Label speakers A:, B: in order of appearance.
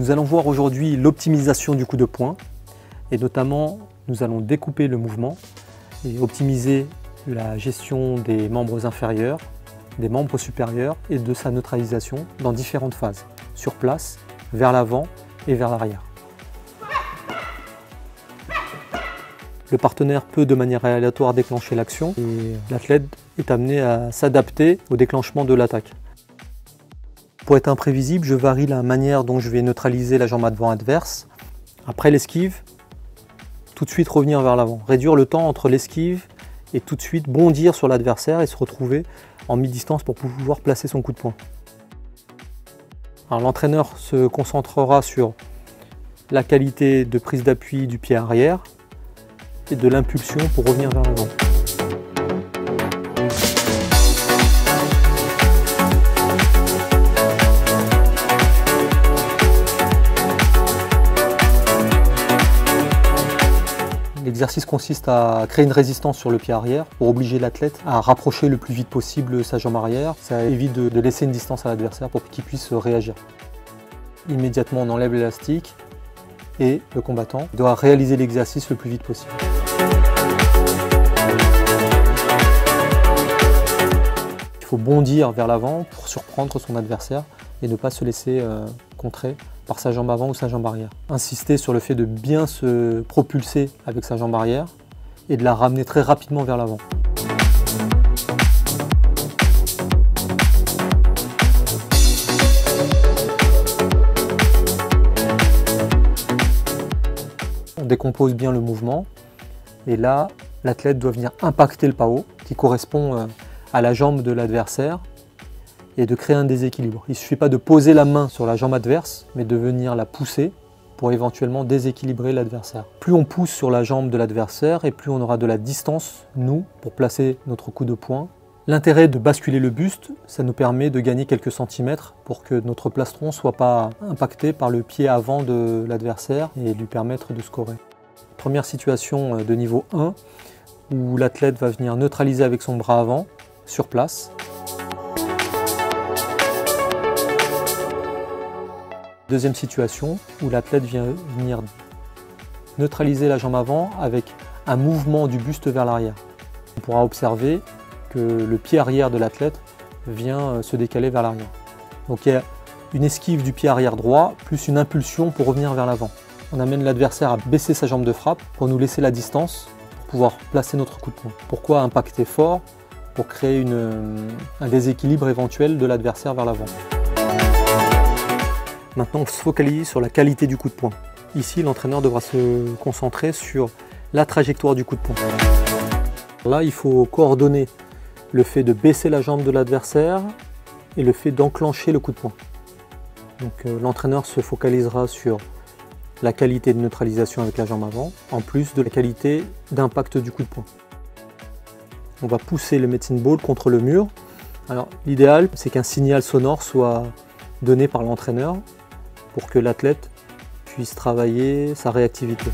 A: Nous allons voir aujourd'hui l'optimisation du coup de poing et notamment nous allons découper le mouvement et optimiser la gestion des membres inférieurs, des membres supérieurs et de sa neutralisation dans différentes phases, sur place, vers l'avant et vers l'arrière. Le partenaire peut de manière aléatoire déclencher l'action et l'athlète est amené à s'adapter au déclenchement de l'attaque. Pour être imprévisible, je varie la manière dont je vais neutraliser la jambe avant adverse. Après l'esquive, tout de suite revenir vers l'avant. Réduire le temps entre l'esquive et tout de suite bondir sur l'adversaire et se retrouver en mi-distance pour pouvoir placer son coup de poing. L'entraîneur se concentrera sur la qualité de prise d'appui du pied arrière et de l'impulsion pour revenir vers l'avant. L'exercice consiste à créer une résistance sur le pied arrière pour obliger l'athlète à rapprocher le plus vite possible sa jambe arrière. Ça évite de laisser une distance à l'adversaire pour qu'il puisse réagir. Immédiatement, on enlève l'élastique et le combattant doit réaliser l'exercice le plus vite possible. Il faut bondir vers l'avant pour surprendre son adversaire et ne pas se laisser contrer par sa jambe avant ou sa jambe arrière. Insister sur le fait de bien se propulser avec sa jambe arrière et de la ramener très rapidement vers l'avant. On décompose bien le mouvement et là, l'athlète doit venir impacter le pao qui correspond à la jambe de l'adversaire et de créer un déséquilibre. Il ne suffit pas de poser la main sur la jambe adverse, mais de venir la pousser pour éventuellement déséquilibrer l'adversaire. Plus on pousse sur la jambe de l'adversaire et plus on aura de la distance, nous, pour placer notre coup de poing. L'intérêt de basculer le buste, ça nous permet de gagner quelques centimètres pour que notre plastron ne soit pas impacté par le pied avant de l'adversaire et lui permettre de scorer. Première situation de niveau 1, où l'athlète va venir neutraliser avec son bras avant, sur place. Deuxième situation où l'athlète vient venir neutraliser la jambe avant avec un mouvement du buste vers l'arrière. On pourra observer que le pied arrière de l'athlète vient se décaler vers l'arrière. Donc il y a une esquive du pied arrière droit plus une impulsion pour revenir vers l'avant. On amène l'adversaire à baisser sa jambe de frappe pour nous laisser la distance pour pouvoir placer notre coup de poing. Pourquoi impacter fort? Pour créer un déséquilibre éventuel de l'adversaire vers l'avant. Maintenant, on se focalise sur la qualité du coup de poing. Ici, l'entraîneur devra se concentrer sur la trajectoire du coup de poing. Là, il faut coordonner le fait de baisser la jambe de l'adversaire et le fait d'enclencher le coup de poing. Donc, l'entraîneur se focalisera sur la qualité de neutralisation avec la jambe avant, en plus de la qualité d'impact du coup de poing. On va pousser le medicine ball contre le mur. Alors, l'idéal, c'est qu'un signal sonore soit donné par l'entraîneur pour que l'athlète puisse travailler sa réactivité.